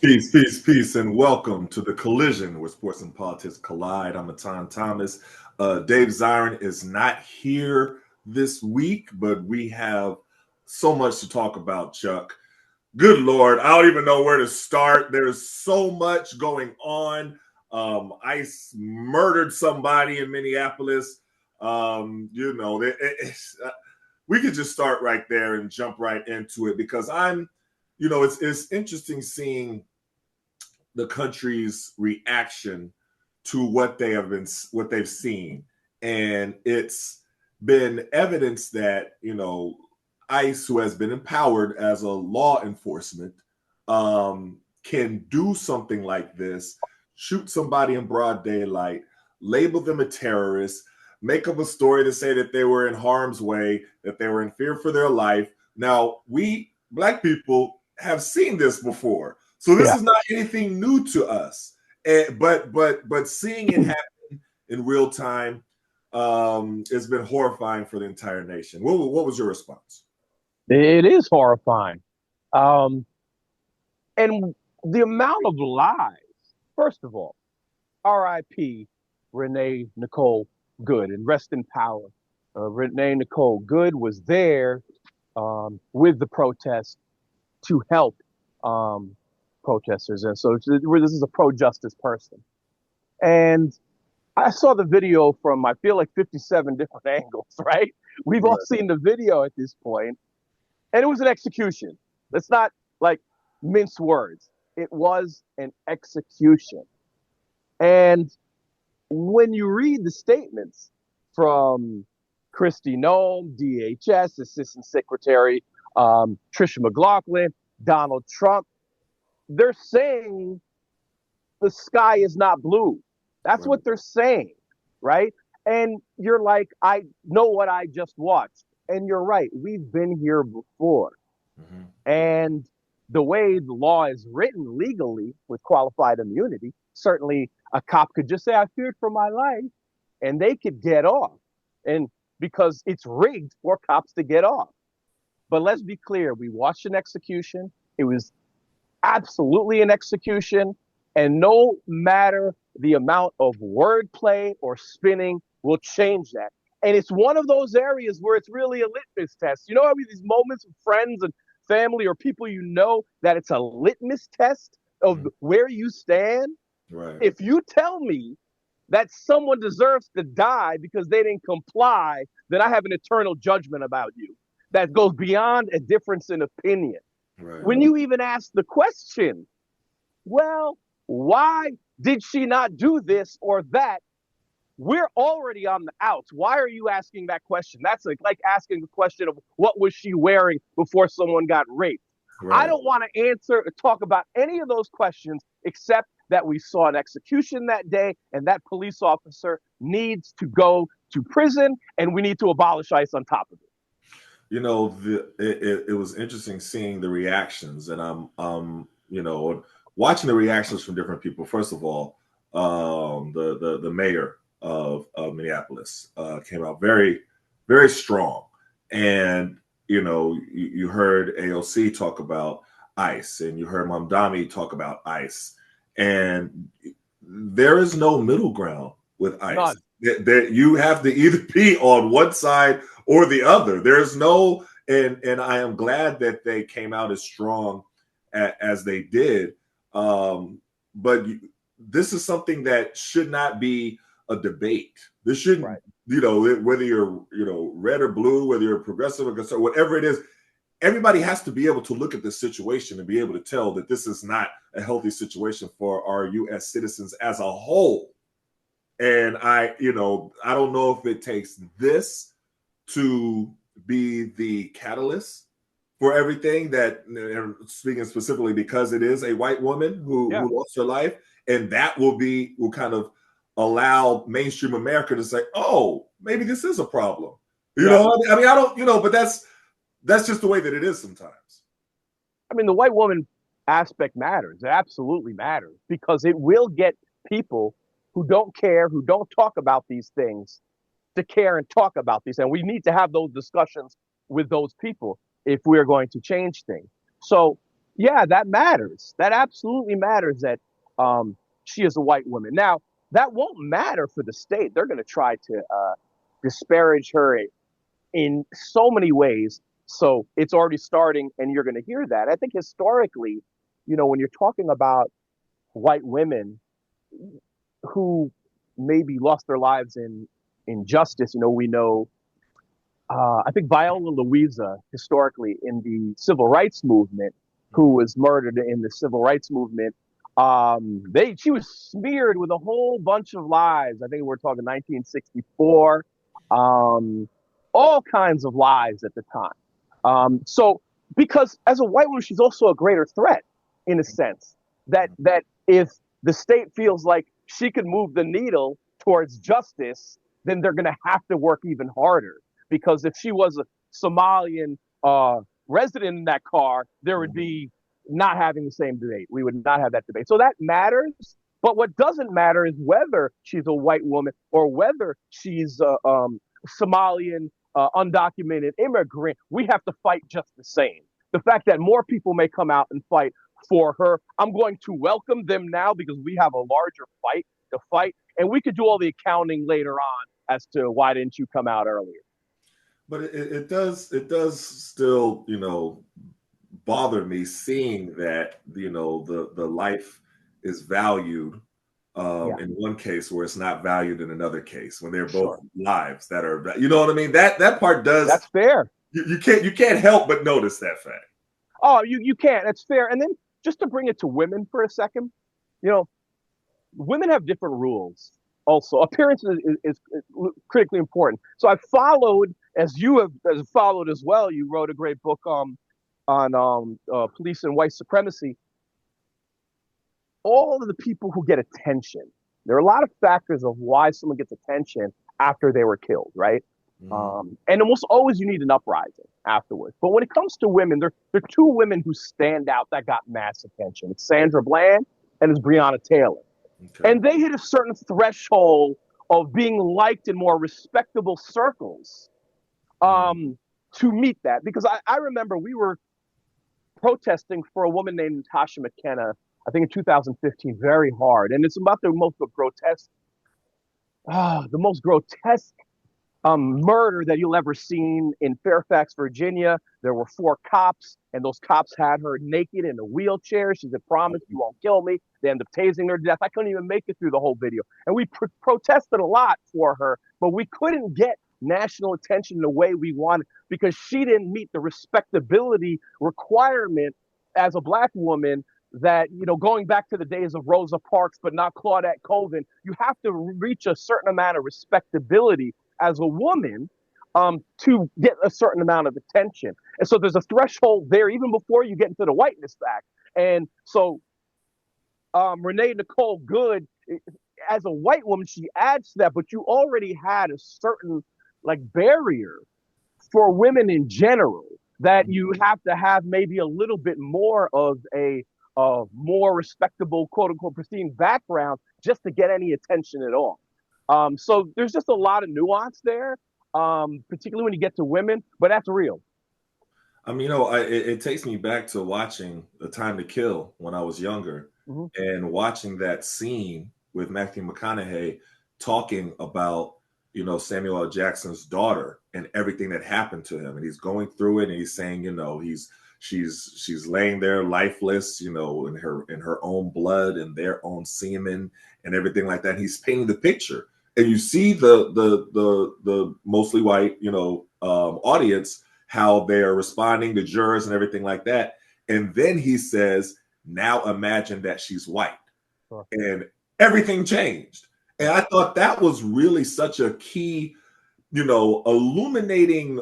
Peace, peace, peace, and welcome to the collision where sports and politics collide. I'm Etan Thomas. Dave Zirin is not here this week, but we have so much to talk about, Chuck. Good Lord, I don't even know where to start. There's so much going on. ICE murdered somebody in Minneapolis. We could just start right there and jump right into it because it's interesting seeing the country's reaction to what they've seen, and it's been evidence that ICE, who has been empowered as a law enforcement, can do something like this: shoot somebody in broad daylight, label them a terrorist, make up a story to say that they were in harm's way, that they were in fear for their life. Now, we Black people have seen this before, so this Yeah, is not anything new to us. But seeing it happen in real time, has been horrifying for the entire nation. What was your response? it is horrifying. Um, and the amount of lies, first of all, RIP Renee Nicole Good and rest in power. Renee Nicole Good was there with the protest to help um, protesters. And so this is a pro justice person. And I saw the video from, I feel like 57 different angles, right? We've all Right. seen the video at this point. And it was an execution. Let's not like mince words. It was an execution. And when you read the statements from Christy Nome, DHS, Assistant Secretary Tricia McLaughlin, Donald Trump, they're saying the sky is not blue. That's Right. what they're saying, right? And you're like, I know what I just watched. And you're right. We've been here before. Mhm. And the way the law is written legally with qualified immunity, certainly a cop could just say, I feared for my life, and they could get off. And because it's rigged for cops to get off. But let's be clear, we watched an execution. It was absolutely an execution. And no matter the amount of wordplay or spinning will change that. And it's one of those areas where it's really a litmus test. You know, I mean, these moments with friends and family or people you know that it's a litmus test of Mhm. where you stand. Right. If you tell me that someone deserves to die because they didn't comply, then I have an eternal judgment about you that goes beyond a difference in opinion. Right. When you even ask the question, well, why did she not do this or that? We're already on the outs. Why are you asking that question? That's like asking the question of what was she wearing before someone got raped. I Right. don't want to answer or talk about any of those questions except that we saw an execution that day and that police officer needs to go to prison and we need to abolish ICE on top of it. It was interesting seeing the reactions, and watching the reactions from different people. First of all, the mayor of Minneapolis came out very, very strong, and you heard AOC talk about ICE, and you heard Mamdani talk about ICE, and there is no middle ground with ICE. None. That you have to either be on one side or the other. There's no, and I am glad that they came out as strong as they did. But this is something that should not be a debate. This shouldn't, Right. whether you're red or blue, whether you're progressive or conservative, whatever it is. Everybody has to be able to look at this situation and be able to tell that this is not a healthy situation for our U.S. citizens as a whole. And I don't know if it takes this to be the catalyst for everything that, speaking specifically because it is a white woman Yeah. who lost her life, and that will kind of allow mainstream America to say, oh, maybe this is a problem. Yeah. I mean, I don't, but that's just the way that it is sometimes. I mean, the white woman aspect matters. It absolutely matters because it will get people who don't care, who don't talk about these things, to care and talk about these. And we need to have those discussions with those people if we're going to change things. So Yeah, that matters. That absolutely matters that she is a white woman. Now, that won't matter for the state. They're going to try to disparage her in so many ways. So it's already starting, and you're going to hear that. I think historically, when you're talking about white women who maybe lost their lives in injustice, we know, I think Viola Louisa, historically in the civil rights movement, who was murdered in the civil rights movement, she was smeared with a whole bunch of lies. I think we're talking 1964, all kinds of lies at the time. So because as a white woman, she's also a greater threat in a sense that if the state feels like she can move the needle towards justice, then they're going to have to work even harder. Because if she was a Somalian resident in that car, there would be not having the same debate. We would not have that debate. So that matters. But what doesn't matter is whether she's a white woman or whether she's a Somalian undocumented immigrant. We have to fight just the same. The fact that more people may come out and fight for her, I'm going to welcome them now because we have a larger fight to fight, and we could do all the accounting later on as to why didn't you come out earlier. But it does still, bother me seeing that, the life is valued in one case where it's not valued in another case, when they're both lives that are, you know what I mean? That part does. That's fair. You can't help but notice that fact. Oh, you can't. That's fair. And then just to bring it to women for a second, women have different rules. Also, appearance is critically important. So I followed, as you have followed as well. You wrote a great book on police and white supremacy. All of the people who get attention, there are a lot of factors of why someone gets attention after they were killed, right? And almost always you need an uprising afterwards. But when it comes to women, there are two women who stand out that got mass attention. It's Sandra Bland and it's Breonna Taylor. Okay. And they hit a certain threshold of being liked in more respectable circles to meet that. Because I remember we were protesting for a woman named Natasha McKenna, I think in 2015, very hard. And it's about the most grotesque murder that you'll ever seen in Fairfax, Virginia. There were 4 cops, and those cops had her naked in a wheelchair. She said, "Promise you won't kill me." They ended up tasing her to death. I couldn't even make it through the whole video. And we protested a lot for her, but we couldn't get national attention the way we wanted because she didn't meet the respectability requirement as a Black woman that, going back to the days of Rosa Parks, but not Claudette Colvin, you have to reach a certain amount of respectability as a woman to get a certain amount of attention. And so there's a threshold there even before you get into the whiteness fact. And so Renee Nicole Good, as a white woman, she adds to that, but you already had a certain barrier for women in general that you have to have maybe a little bit more of a more respectable, quote unquote, pristine background just to get any attention at all. So there's just a lot of nuance there, particularly when you get to women, but that's real. I mean, it takes me back to watching The Time to Kill when I was younger, and watching that scene with Matthew McConaughey talking about, Samuel L. Jackson's daughter and everything that happened to him. And he's going through it and he's saying, she's laying there lifeless, in her own blood and their own semen and everything like that. He's painting the picture. And you see the mostly white, audience, how they're responding to jurors and everything like that. And then he says, "Now imagine that she's white." Sure. And everything changed. And I thought that was really such a key, illuminating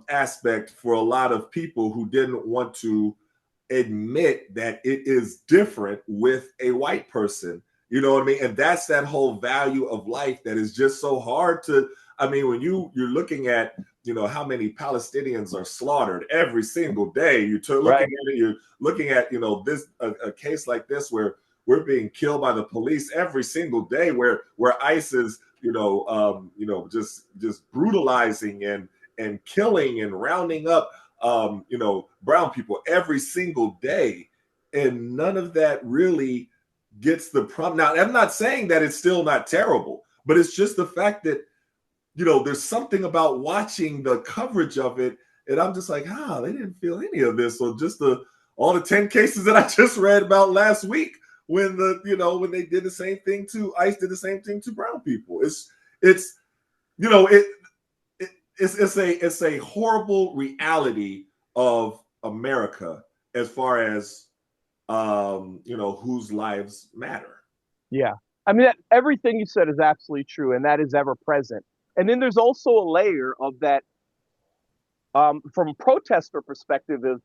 aspect for a lot of people who didn't want to admit that it is different with a white person. You know what I mean? And that's that whole value of life that is just so hard to, when you're looking at, how many Palestinians are slaughtered every single day. You're looking at, this a case like this where we're being killed by the police every single day, where ICE is, just brutalizing and killing and rounding up, brown people every single day. and none of that really gets the problem. Now, I'm not saying that it's still not terrible, but it's just the fact that, there's something about watching the coverage of it, and I'm just like, they didn't feel any of this. So just all the 10 cases that I just read about last week, when when they did the same thing to ICE, did the same thing to brown people. It's a horrible reality of America as far as whose lives matter. Yeah. I mean, everything you said is absolutely true, and that is ever present. And then there's also a layer of that, from a protester perspective, is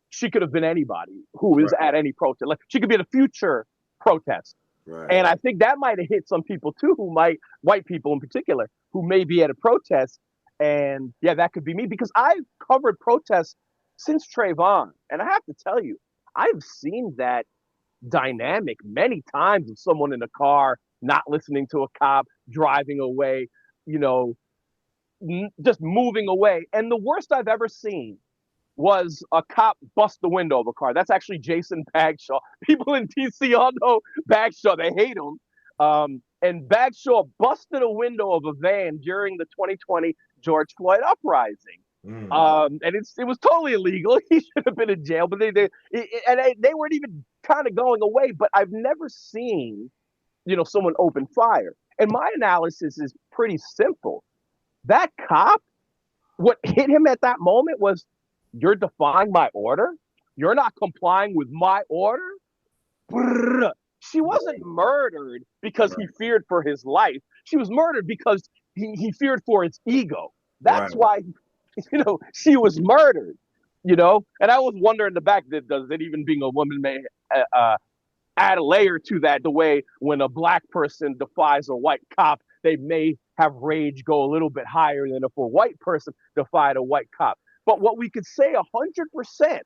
she could have been anybody who is at any protest. Like, she could be at a future protest. Right. And I think that might have hit some people too, white people in particular, who may be at a protest. And yeah, that could be me, because I've covered protests since Trayvon. And I have to tell you, I've seen that dynamic many times of someone in a car, not listening to a cop, driving away, just moving away. And the worst I've ever seen was a cop bust the window of a car. That's actually Jason Bagshaw. People in DC all know Bagshaw. They hate him. And Bagshaw busted a window of a van during the 2020 George Floyd uprising. And it was totally illegal. He should have been in jail, but they weren't even kind of going away. But I've never seen, someone open fire. And my analysis is pretty simple. That cop, what hit him at that moment was, you're defying my order? You're not complying with my order? Brrr. She wasn't murdered because he feared for his life. She was murdered because he feared for his ego. That's why, she was murdered, And I was wondering in the back, does it, even being a woman, may add a layer to that, the way when a black person defies a white cop, they may have rage go a little bit higher than if a white person defied a white cop. But what we could say 100%,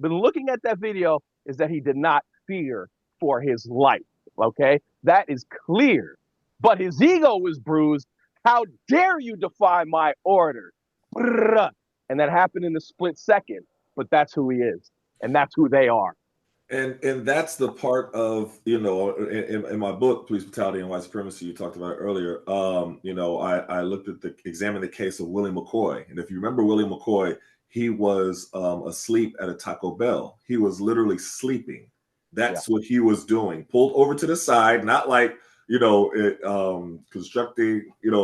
been looking at that video, is that he did not fear for his life. Okay, that is clear. But his ego was bruised. How dare you defy my order? And that happened in a split second. But that's who he is, and that's who they are. And that's the part of, in my book, Police Brutality and White Supremacy, you talked about it earlier. I looked at examined the case of Willie McCoy. And if you remember Willie McCoy, he was asleep at a Taco Bell. He was literally sleeping. That's what he was doing. Pulled over to the side, not like,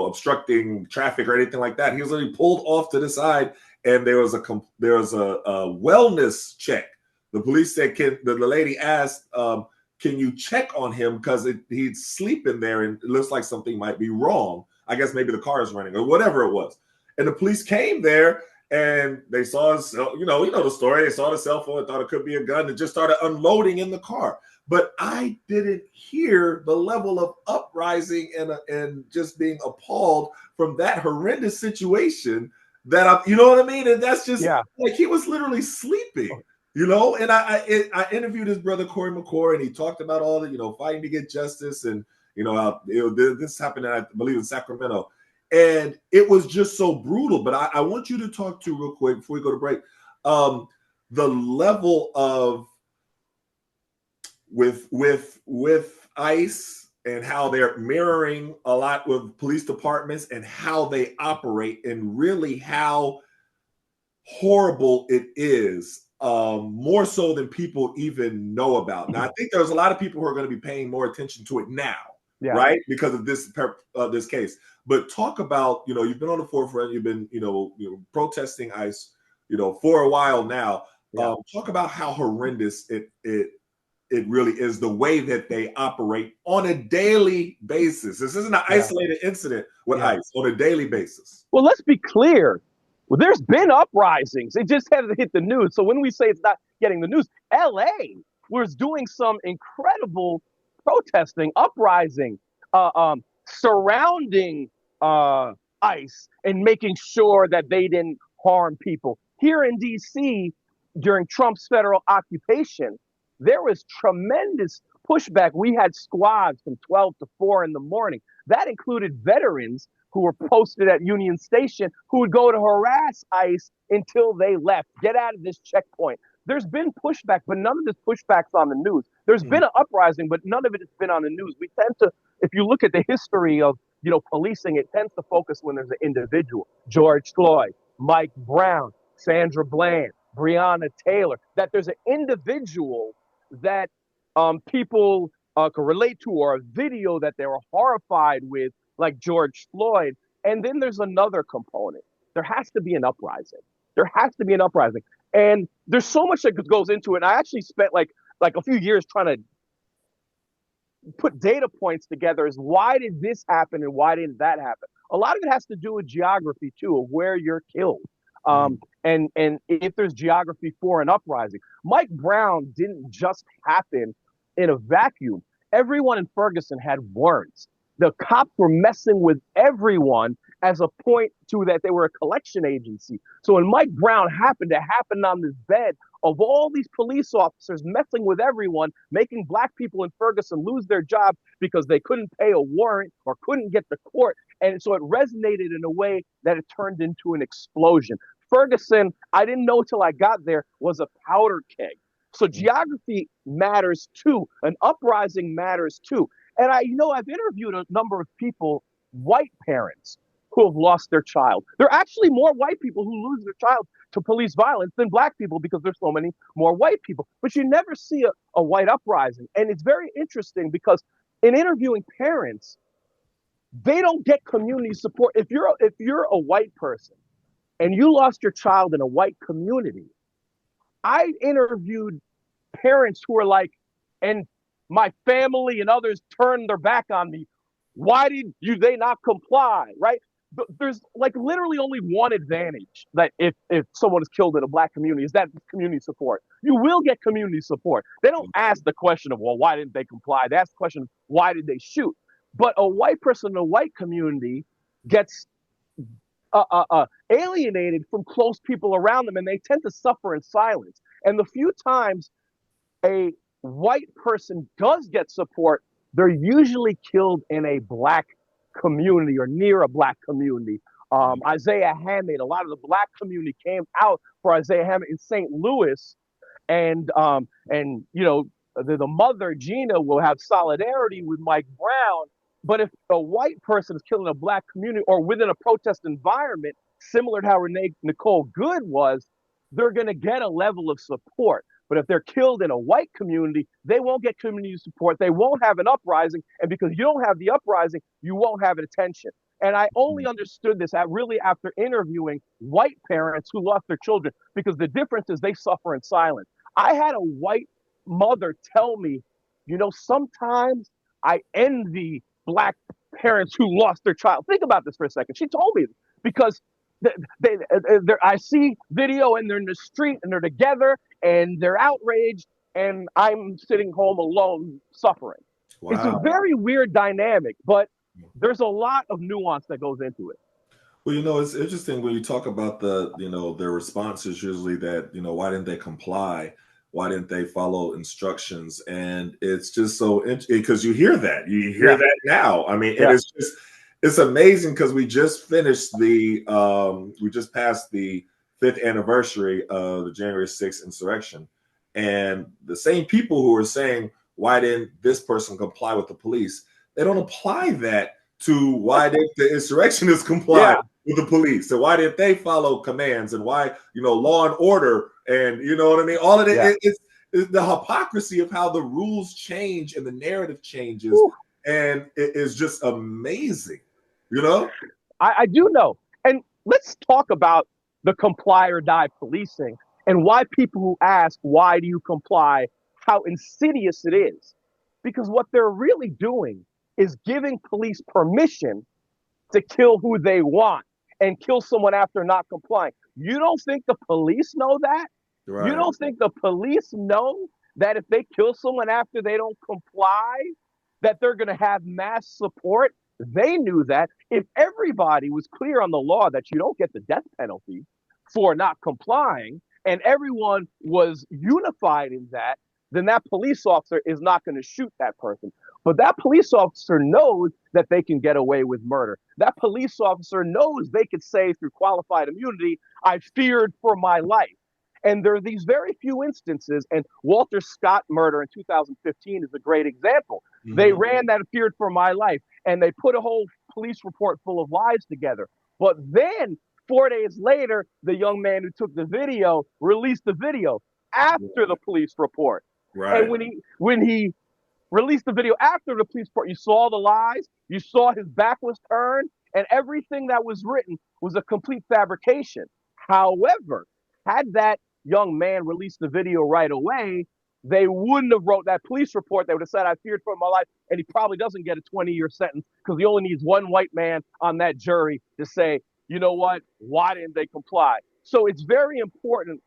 obstructing traffic or anything like that. He was literally pulled off to the side, and there was a wellness check. The police said, the lady asked, can you check on him? Because he's sleeping there and it looks like something might be wrong. I guess maybe the car is running or whatever it was. And the police came there and they saw his, the story. They saw the cell phone and thought it could be a gun and just started unloading in the car. But I didn't hear the level of uprising and just being appalled from that horrendous situation that you know what I mean? And that's just like, he was literally sleeping. And I interviewed his brother Corey McCoy, and he talked about all the fighting to get justice, and how this happened, I believe, in Sacramento, and it was just so brutal. But I want you to talk to real quick before we go to break, the level of with ICE and how they're mirroring a lot with police departments and how they operate, and really how horrible it is. More so than people even know about. Now, I think there's a lot of people who are going to be paying more attention to it now, right? Because of this case. But talk about, you've been on the forefront, you've been, protesting ICE, for a while now. Talk about how horrendous it really is, the way that they operate on a daily basis. This isn't an isolated incident with ICE, on a daily basis. Well, let's be clear. Well, there's been uprisings. It just hasn't hit the news. So when we say it's not getting the news, LA was doing some incredible protesting, uprising, surrounding ICE and making sure that they didn't harm people. Here in DC, during Trump's federal occupation, there was tremendous pushback. We had squads from 12 to 4 in the morning. That included veterans who were posted at Union Station, who would go to harass ICE until they left. Get out of this checkpoint. there's been pushback, but none of this pushback's on the news. There's been an uprising, but none of it has been on the news. We tend to, if you look at the history of, policing, it tends to focus when there's an individual. George Floyd, Mike Brown, Sandra Bland, Breonna Taylor, that there's an individual that people can relate to, or a video that they were horrified with, like George Floyd. And then there's another component. There has to be an uprising. There has to be an uprising. And there's so much that goes into it. And I actually spent like a few years trying to put data points together as why did this happen and why didn't that happen? A lot of it has to do with geography too, of where you're killed. And if there's geography for an uprising. Mike Brown didn't just happen in a vacuum. Everyone in Ferguson had warrants. The cops were messing with everyone as a point to that they were a collection agency. So when Mike Brown happened, it happened on this bed of all these police officers messing with everyone, making black people in Ferguson lose their job because they couldn't pay a warrant or couldn't get to court. And so it resonated in a way that it turned into an explosion. Ferguson, I didn't know till I got there, was a powder keg. So geography matters too. An uprising matters too. And I've interviewed a number of people, white parents, who have lost their child. There are actually more white people who lose their child to police violence than black people because there's so many more white people. But you never see a white uprising. And it's very interesting because in interviewing parents, they don't get community support. If you're a white person and you lost your child in a white community, I interviewed parents who were like, and my family and others turned their back on me. Why did they not comply, right? There's like literally only one advantage that if someone is killed in a black community is that community support. You will get community support. They don't ask the question of, well, why didn't they comply? They ask the question, why did they shoot? But a white person in a white community gets alienated from close people around them, and they tend to suffer in silence. And the few times a white person does get support, they're usually killed in a black community or near a black community. Isaiah Hammond, a lot of the black community came out for Isaiah Hammond in St. Louis, and the mother Gina will have solidarity with Mike Brown. But if a white person is killed in a black community or within a protest environment, similar to how Renee Nicole Good was, they're going to get a level of support. But if they're killed in a white community, they won't get community support. They won't have an uprising. And because you don't have the uprising, you won't have attention. And I only understood this really after interviewing white parents who lost their children, because the difference is they suffer in silence. I had a white mother tell me, sometimes I envy black parents who lost their child. Think about this for a second. She told me because I see video and they're in the street and they're together and they're outraged and I'm sitting home alone suffering. Wow. It's a very weird dynamic, but there's a lot of nuance that goes into it. Well, it's interesting when you talk about their response is usually that, why didn't they comply? Why didn't they follow instructions? And it's just so interesting because you hear that. You hear that now. I mean, it's amazing because we just finished we just passed the 5th anniversary of the January 6th insurrection. And the same people who are saying, why didn't this person comply with the police? They don't apply that to why did the insurrectionists comply with the police? So why did they follow commands and why, law and order and what I mean? All of it, it's the hypocrisy of how the rules change and the narrative changes. Ooh. And it is just amazing, I do know. And let's talk about the comply or die policing and why people who ask, why do you comply, how insidious it is. Because what they're really doing is giving police permission to kill who they want and kill someone after not complying. You don't think the police know that? Right. You don't think the police know that if they kill someone after they don't comply, that they're going to have mass support? They knew that. If everybody was clear on the law that you don't get the death penalty for not complying, and everyone was unified in that, then that police officer is not going to shoot that person. But that police officer knows that they can get away with murder. That police officer knows they could say through qualified immunity, I feared for my life. And there are these very few instances, and Walter Scott murder in 2015 is a great example. They ran that Feared for My Life, and they put a whole police report full of lies together. But then 4 days later, the young man who took the video released the video after the police report. Right. And when he released the video after the police report, you saw the lies, you saw his back was turned, and everything that was written was a complete fabrication. However, had that young man released the video right away, they wouldn't have wrote that police report. They would have said, I feared for my life, and he probably doesn't get a 20-year sentence because he only needs one white man on that jury to say, you know what, why didn't they comply? So it's very important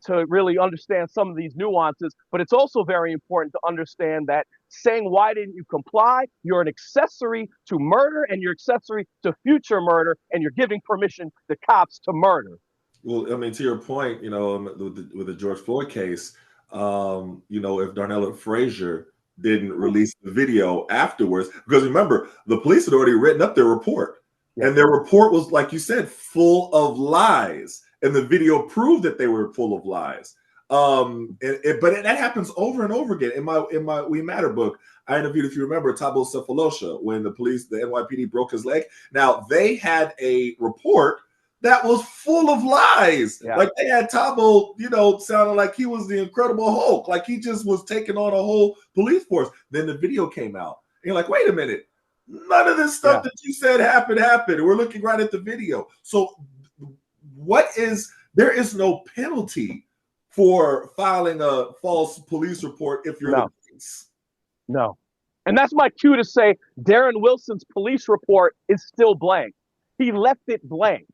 to really understand some of these nuances, but it's also very important to understand that saying, why didn't you comply? You're an accessory to murder, and you're accessory to future murder, and you're giving permission to cops to murder. Well, I mean, to your point, with the George Floyd case, if Darnell Frazier didn't release the video afterwards, because remember, the police had already written up their report, and their report was, like you said, full of lies, and the video proved that they were full of lies. But that happens over and over again. In my We Matter book, I interviewed, if you remember, Thabo Cephalosha when the NYPD broke his leg. Now, they had a report that was full of lies. Yeah. Like they had Thabo, sounding like he was the Incredible Hulk, like he just was taking on a whole police force. Then the video came out. And you're like, wait a minute, none of this stuff that you said happened. We're looking right at the video. So there is no penalty for filing a false police report if you're the police. No. And that's my cue to say Darren Wilson's police report is still blank. He left it blank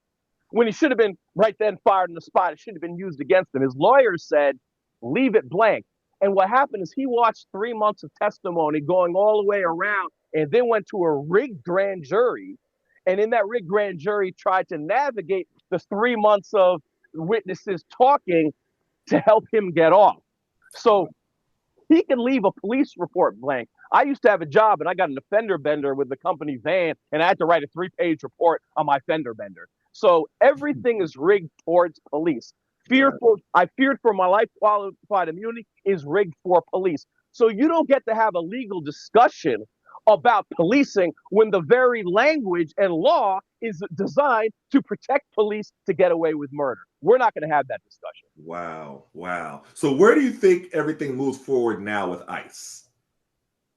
when he should have been right then fired on the spot. It should have been used against him. His lawyer said, leave it blank. And what happened is he watched 3 months of testimony going all the way around and then went to a rigged grand jury. And in that rigged grand jury tried to navigate the 3 months of witnesses talking to help him get off. So he can leave a police report blank. I used to have a job and I got an offender bender with the company van, and I had to write a 3-page report on my fender bender. So everything is rigged towards police. I feared for my life, qualified immunity is rigged for police. So you don't get to have a legal discussion about policing when the very language and law is designed to protect police to get away with murder. We're not going to have that discussion. Wow. So where do you think everything moves forward now with ICE?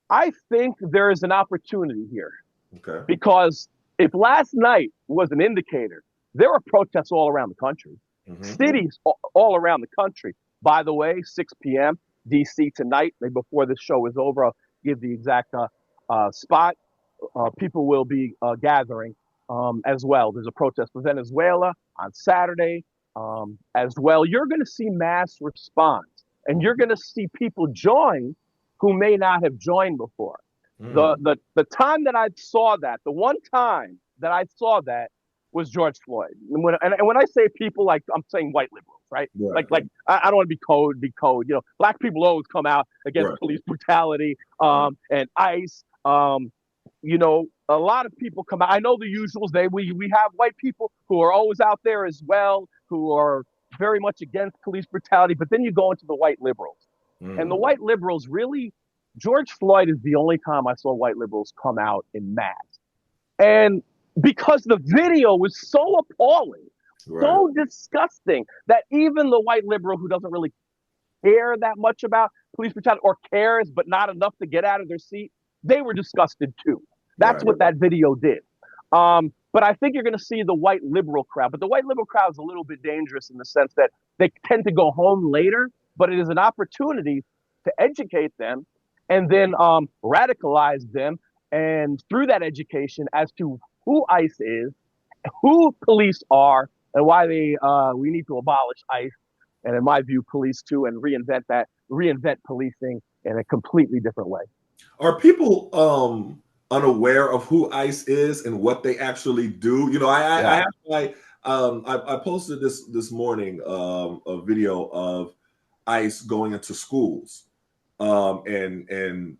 I think there is an opportunity here. Okay. Because if last night was an indicator, there were protests all around the country, cities all around the country. By the way, 6 p.m. D.C. tonight, before this show is over, I'll give the exact spot. People will be gathering as well. There's a protest for Venezuela on Saturday as well. You're going to see mass response, and you're going to see people join who may not have joined before. The time that I saw that, the one time that I saw that was George Floyd. And when I say people, like I'm saying white liberals, right? Like I don't want to be code. Black people always come out against police brutality and ICE. A lot of people come out. I know the usuals. We have white people who are always out there as well, who are very much against police brutality. But then you go into the white liberals, and the white liberals really. George Floyd is the only time I saw white liberals come out in mass. And because the video was so appalling, so disgusting, that even the white liberal who doesn't really care that much about police brutality or cares, but not enough to get out of their seat, they were disgusted too. That's what that video did. But I think you're going to see the white liberal crowd. But the white liberal crowd is a little bit dangerous in the sense that they tend to go home later, but it is an opportunity to educate them and then radicalize them, and through that education as to who ICE is, who police are, and why we need to abolish ICE, and in my view, police too, and reinvent policing in a completely different way. Are people unaware of who ICE is and what they actually do? I posted this morning a video of ICE going into schools. And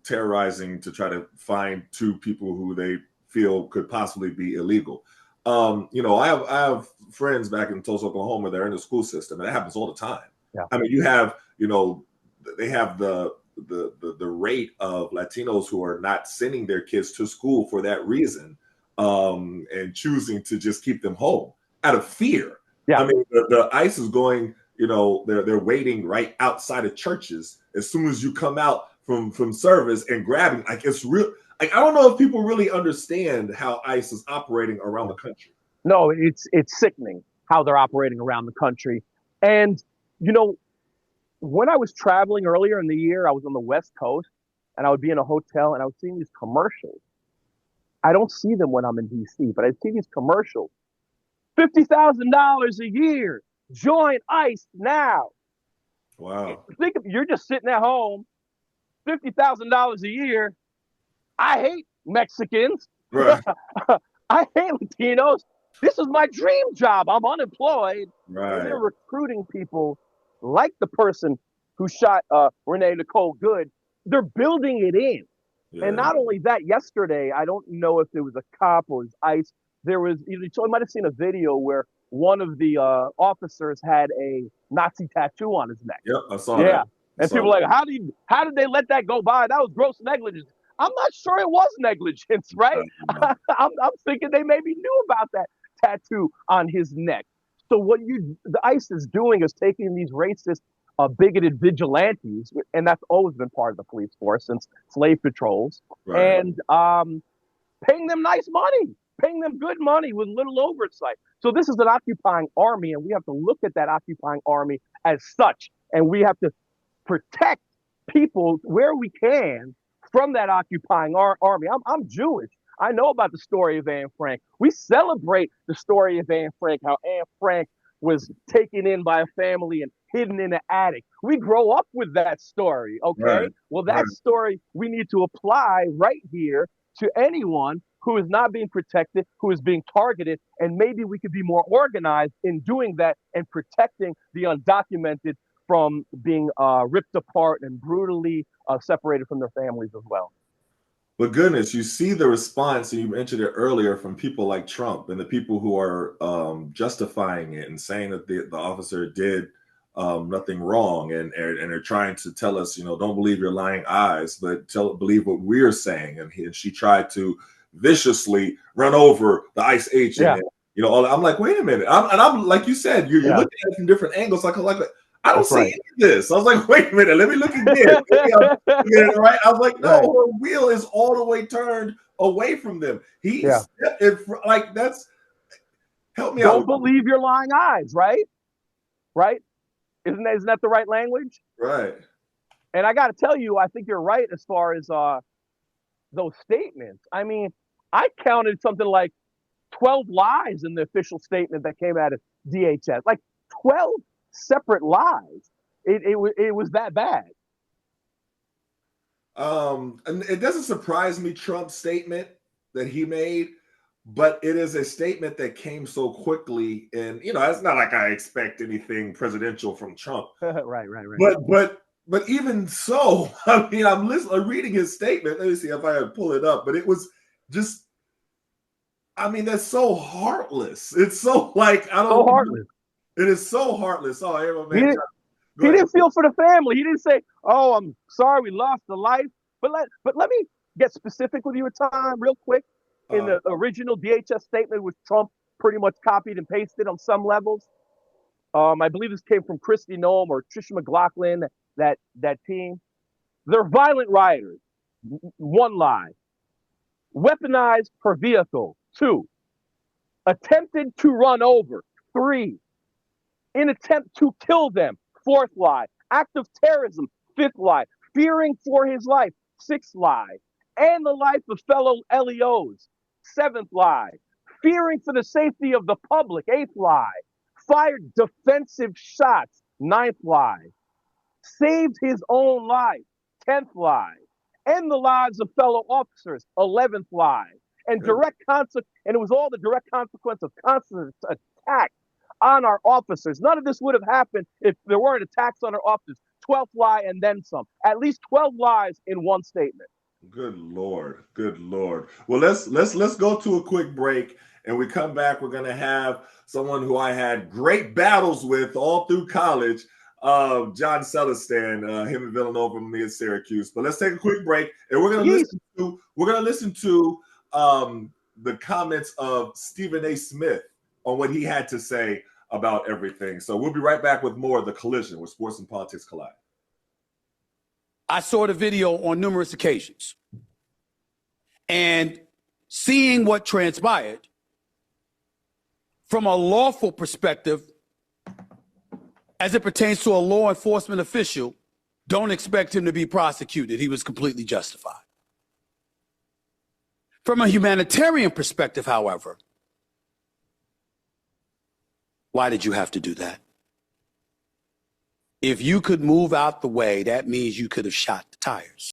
terrorizing to try to find 2 people who they feel could possibly be illegal. I have friends back in Tulsa, Oklahoma. They're in the school system, and that happens all the time. Yeah. I mean, you have, they have the rate of Latinos who are not sending their kids to school for that reason, and choosing to just keep them home out of fear. Yeah. I mean, the ICE is going. They're waiting right outside of churches as soon as you come out from service and grabbing. Like, it's real. Like, I don't know if people really understand how ICE is operating around the country. No, it's sickening how they're operating around the country. And when I was traveling earlier in the year, I was on the West Coast, and I would be in a hotel, and I was seeing these commercials. I don't see them when I'm in DC, but I see these commercials. $50,000 a year. Join ICE now. Wow. Think of, you're just sitting at home, $50,000 a year. I hate Mexicans. Right. I hate Latinos. This is my dream job. I'm unemployed. Right. And they're recruiting people like the person who shot Renee Nicole Good. They're building it in. Yeah. And not only that, yesterday, I don't know if it was a cop or it was ICE. There was, you might have seen a video where one of the officers had a Nazi tattoo on his neck. Yep, I saw that. And people are like, how did they let that go by? That was gross negligence. I'm not sure it was negligence, right? I'm thinking they maybe knew about that tattoo on his neck. So what the ICE is doing is taking these racist, bigoted vigilantes, and that's always been part of the police force since slave patrols, right, and paying them nice money, paying them good money with little oversight. So this is an occupying army, and we have to look at that occupying army as such, and we have to protect people where we can from that occupying army. I'm Jewish. I know about the story of Anne Frank. We celebrate the story of Anne Frank, how Anne Frank was taken in by a family and hidden in an attic. We grow up with that story, okay? Right. Well, that story we need to apply right here to anyone who is not being protected, who is being targeted, and maybe we could be more organized in doing that and protecting the undocumented from being ripped apart and brutally separated from their families as well. But goodness, you see the response, and you mentioned it earlier, from people like Trump and the people who are justifying it and saying that the officer did nothing wrong, and are trying to tell us, don't believe your lying eyes, but believe what we're saying. And she tried to viciously run over the ICE agent. Yeah. And, I'm like, wait a minute. I'm like you said, you're looking at it from different angles. Like I don't see any of this. I was like, wait a minute, let me look again. Right? I was like, no, her wheel is all the way turned away from them. That's, help me out. Don't believe your lying eyes, right? Right? Isn't that the right language? Right. And I got to tell you, I think you're right as far as those statements. I mean, I counted something like 12 lies in the official statement that came out of DHS. Like 12 separate lies. It was that bad. And it doesn't surprise me, Trump's statement that he made, but it is a statement that came so quickly, and it's not like I expect anything presidential from Trump. Right. But even so, I mean, I'm reading his statement. Let me see if I can pull it up. But it was just, I mean, that's so heartless. It's so so heartless. It is so heartless. Oh, here, my man. He didn't feel for the family. He didn't say, "Oh, I'm sorry we lost the life." But let me get specific with you a time, real quick. In the original DHS statement, which Trump pretty much copied and pasted on some levels, I believe this came from Kristi Noem or Trisha McLaughlin. That team, they're violent rioters. 1 lie. Weaponized her vehicle. 2. Attempted to run over. 3. In attempt to kill them. 4th lie. Act of terrorism. 5th lie. Fearing for his life. 6th lie. And the life of fellow LEOs. 7th lie. Fearing for the safety of the public. 8th lie. Fired defensive shots. 9th lie. Saved his own life. 10th lie. End the lives of fellow officers. 11th lie. And and it was all the direct consequence of constant attack on our officers. None of this would have happened if there weren't attacks on our officers. 12th lie and then some. At least 12 lies in one statement. Good Lord. Good Lord. Well, let's go to a quick break, And we come back, we're going to have someone who I had great battles with all through college, John Celestin, him in Villanova, me at Syracuse. But let's take a quick break, and we're going to listen to the comments of Stephen A. Smith on what he had to say about everything. So we'll be right back with more of The Collision, where sports and politics collide. I saw the video on numerous occasions, and seeing what transpired from a lawful perspective, as it pertains to a law enforcement official, don't expect him to be prosecuted. He was completely justified. From a humanitarian perspective, however, why did you have to do that? If you could move out the way, that means you could have shot the tires.